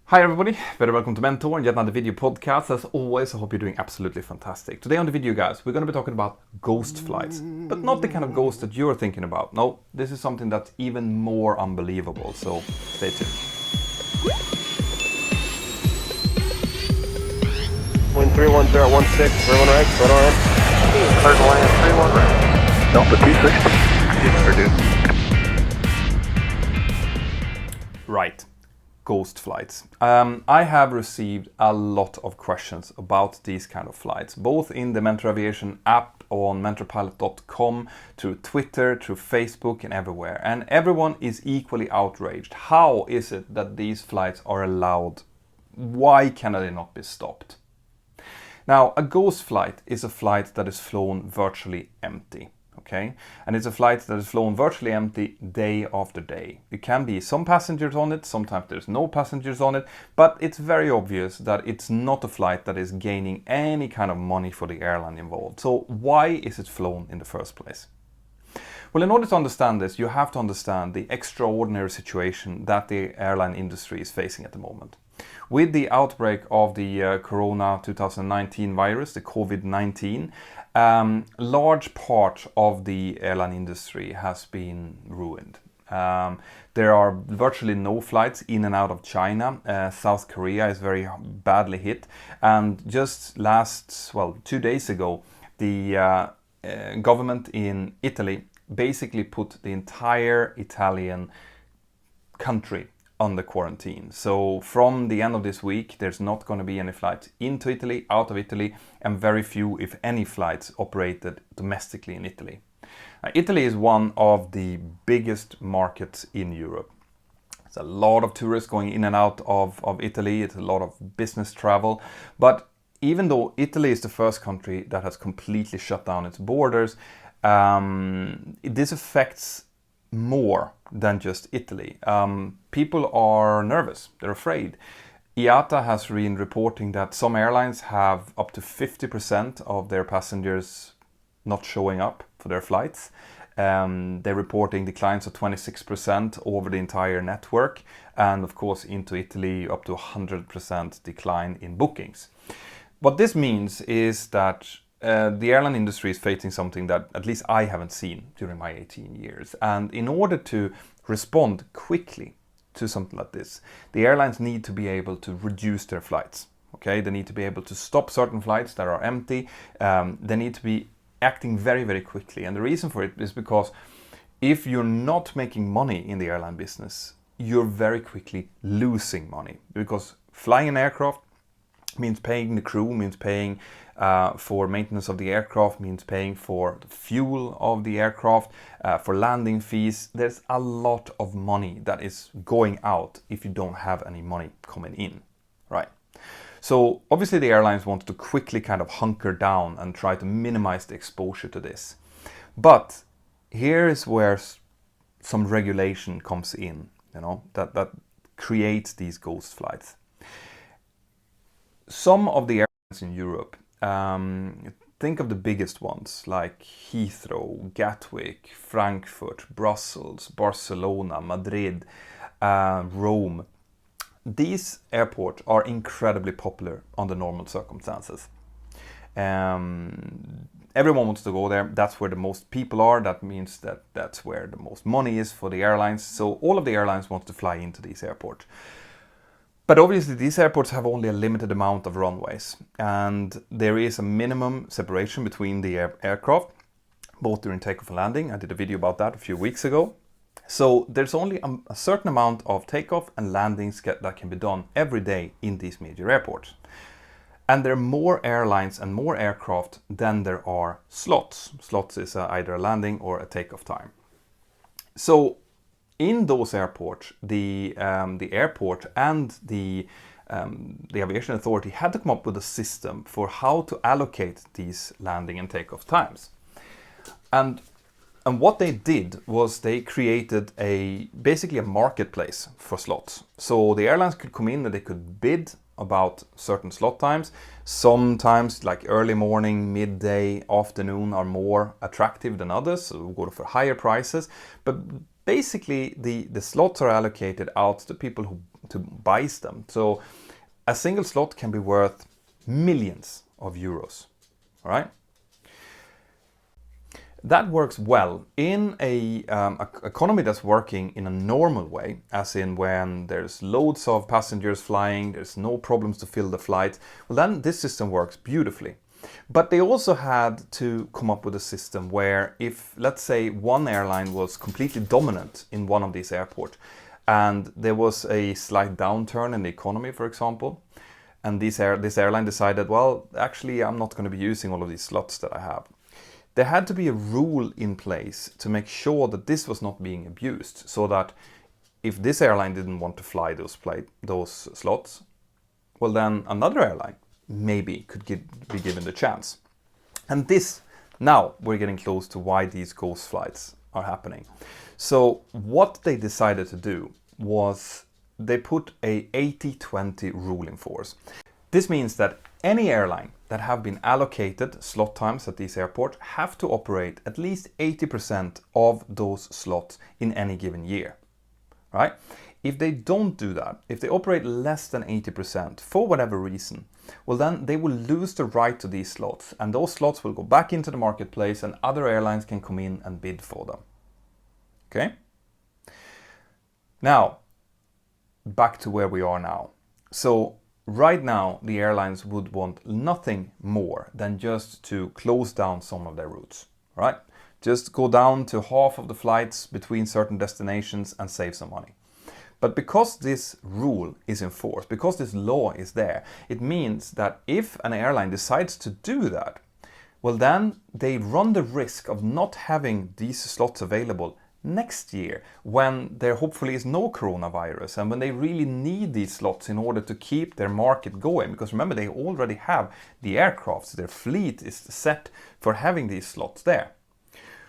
Hi everybody, very welcome to Mentour and yet another video podcast. As always, I hope you're doing absolutely fantastic. Today on the video, guys, we're going to be talking about ghost flights, but not the kind of ghost that you're thinking about. No, this is something that's even more unbelievable, so stay tuned. Wind 310 at 16, everyone right, right on. Clear to land, 31 right. Delta 260. Right. Ghost flights. I have received a lot of questions about these kind of flights, both in the Mentour Aviation app on mentorpilot.com, through Twitter, through Facebook and everywhere. And everyone is equally outraged. How is it that these flights are allowed? Why can they not be stopped? Now, a ghost flight is a flight that is flown virtually empty. Okay, and it's a flight that is flown virtually empty day after day. There can be some passengers on it, sometimes there's no passengers on it, but it's very obvious that it's not a flight that is gaining any kind of money for the airline involved. So why is it flown in the first place? Well, in order to understand this, you have to understand the extraordinary situation that the airline industry is facing at the moment. With the outbreak of the Corona 2019 virus, the COVID-19, large part of the airline industry has been ruined. There are virtually no flights in and out of China. South Korea is very badly hit. And just 2 days ago, the government in Italy basically put the entire Italian country under quarantine. So from the end of this week, there's not going to be any flights into Italy, out of Italy, and very few, if any, flights operated domestically in Italy. Italy is one of the biggest markets in Europe. There's a lot of tourists going in and out of Italy. It's a lot of business travel. But even though Italy is the first country that has completely shut down its borders, this affects more than just Italy. People are nervous, they're afraid. IATA has been reporting that some airlines have up to 50% of their passengers not showing up for their flights. They're reporting declines of 26% over the entire network, and of course into Italy up to 100% decline in bookings. What this means is that the airline industry is facing something that at least I haven't seen during my 18 years. And in order to respond quickly to something like this, the airlines need to be able to reduce their flights. Okay, they need to be able to stop certain flights that are empty. They need to be acting very, very quickly. And the reason for it is because if you're not making money in the airline business, you're very quickly losing money, because flying an aircraft means paying the crew, means paying for maintenance of the aircraft, means paying for the fuel of the aircraft, for landing fees. There's a lot of money that is going out if you don't have any money coming in, right? So obviously the airlines want to quickly kind of hunker down and try to minimize the exposure to this. But here is where some regulation comes in, that creates these ghost flights. Some of the airlines in Europe, think of the biggest ones like Heathrow, Gatwick, Frankfurt, Brussels, Barcelona, Madrid, Rome. These airports are incredibly popular under normal circumstances. Everyone wants to go there. That's where the most people are. That means that that's where the most money is for the airlines. So all of the airlines want to fly into these airports. But obviously these airports have only a limited amount of runways, and there is a minimum separation between the aircraft, both during takeoff and landing. I did a video about that a few weeks ago. So there's only a certain amount of takeoff and landings that can be done every day in these major airports. And there are more airlines and more aircraft than there are slots. Slots is either a landing or a takeoff time. So in those airports, the airport and the aviation authority had to come up with a system for how to allocate these landing and takeoff times. And what they did was they created basically a marketplace for slots. So the airlines could come in and they could bid about certain slot times. Sometimes like early morning, midday, afternoon are more attractive than others, so we'll go for higher prices. But basically the slots are allocated out to people to buy them. So a single slot can be worth millions of euros, all right? That works well in a economy that's working in a normal way, as in when there's loads of passengers flying, there's no problems to fill the flight. Well, then this system works beautifully. But they also had to come up with a system where if, let's say, one airline was completely dominant in one of these airports, and there was a slight downturn in the economy, for example, and this airline decided, well, actually, I'm not going to be using all of these slots that I have. There had to be a rule in place to make sure that this was not being abused, so that if this airline didn't want to fly those slots, well, then another airline maybe could be given the chance. And this, now we're getting close to why these ghost flights are happening. So what they decided to do was they put a 80-20 rule in force. This means that any airline that have been allocated slot times at this airport have to operate at least 80% of those slots in any given year, right? If they don't do that, if they operate less than 80% for whatever reason, well, then they will lose the right to these slots, and those slots will go back into the marketplace and other airlines can come in and bid for them. Okay? Now, back to where we are now. So right now, the airlines would want nothing more than just to close down some of their routes, right? Just go down to half of the flights between certain destinations and save some money. But because this rule is enforced, because this law is there, it means that if an airline decides to do that, well, then they run the risk of not having these slots available next year, when there hopefully is no coronavirus and when they really need these slots in order to keep their market going. Because remember, they already have the aircrafts, their fleet is set for having these slots there.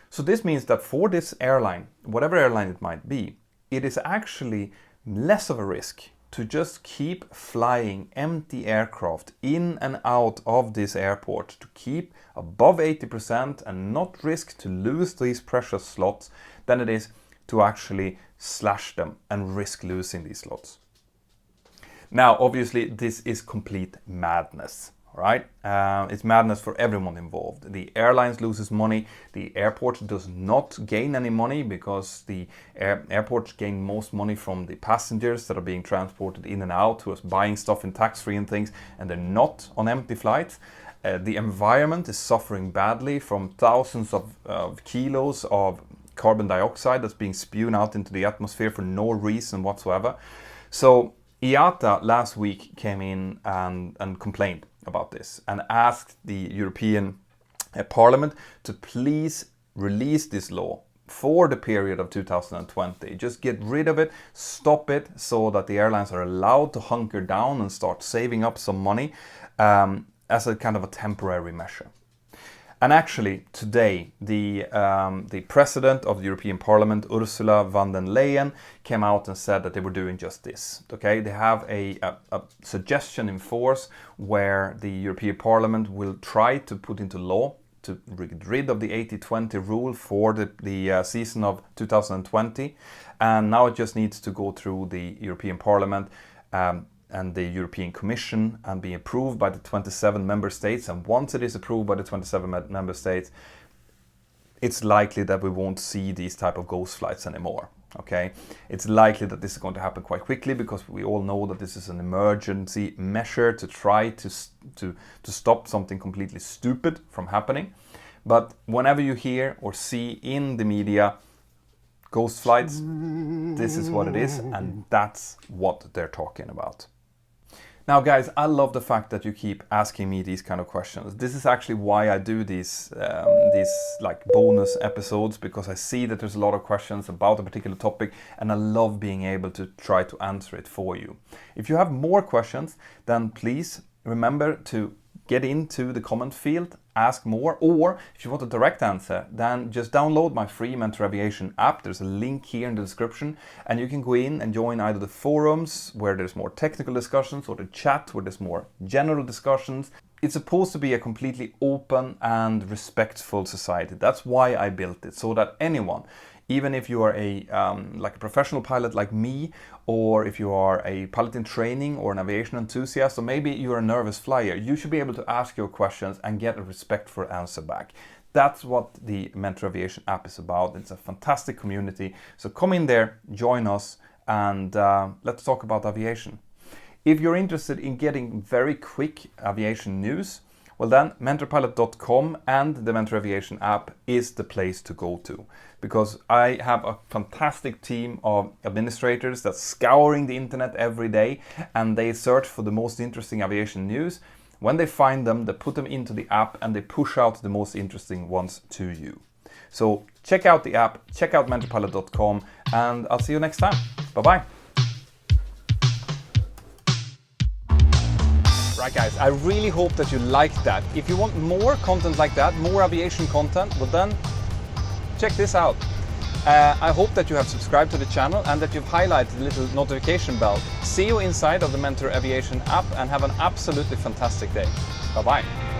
So this means that for this airline, whatever airline it might be, it is actually less of a risk to just keep flying empty aircraft in and out of this airport to keep above 80% and not risk to lose these precious slots than it is to actually slash them and risk losing these slots. Now, obviously, this is complete madness, right? It's madness for everyone involved. The airlines loses money. The airport does not gain any money because the airports gain most money from the passengers that are being transported in and out, who are buying stuff in tax-free and things, and they're not on empty flights. The environment is suffering badly from thousands of kilos of carbon dioxide that's being spewed out into the atmosphere for no reason whatsoever. So IATA last week came in and complained about this and asked the European Parliament to please release this law for the period of 2020. Just get rid of it, stop it, so that the airlines are allowed to hunker down and start saving up some money as a kind of a temporary measure. And actually, today, the president of the European Parliament, Ursula von der Leyen, came out and said that they were doing just this. Okay, they have a suggestion in force where the European Parliament will try to put into law to get rid of the 80-20 rule for the season of 2020. And now it just needs to go through the European Parliament and the European Commission and be approved by the 27 member states. And once it is approved by the 27 member states, it's likely that we won't see these type of ghost flights anymore. Okay, it's likely that this is going to happen quite quickly because we all know that this is an emergency measure to try to stop something completely stupid from happening. But whenever you hear or see in the media ghost flights, this is what it is, and that's what they're talking about. Now, guys, I love the fact that you keep asking me these kind of questions. This is actually why I do these like bonus episodes, because I see that there's a lot of questions about a particular topic, and I love being able to try to answer it for you. If you have more questions, then please remember to get into the comment field, ask more, or if you want a direct answer, then just download my free Mentour Aviation app. There's a link here in the description, and you can go in and join either the forums where there's more technical discussions or the chat where there's more general discussions. It's supposed to be a completely open and respectful society. That's why I built it, so that anyone, Even if you are like a professional pilot like me, or if you are a pilot in training or an aviation enthusiast, or maybe you're a nervous flyer, you should be able to ask your questions and get a respectful answer back. That's what the Mentour Aviation app is about. It's a fantastic community. So come in there, join us, and let's talk about aviation. If you're interested in getting very quick aviation news, well then mentorpilot.com and the Mentour Aviation app is the place to go to, because I have a fantastic team of administrators that's scouring the internet every day, and they search for the most interesting aviation news. When they find them, they put them into the app and they push out the most interesting ones to you. So check out the app, check out mentorpilot.com, and I'll see you next time. Bye-bye. Right guys, I really hope that you liked that. If you want more content like that, more aviation content, well then check this out. I hope that you have subscribed to the channel and that you've highlighted the little notification bell. See you inside of the Mentour Aviation app and have an absolutely fantastic day. Bye-bye.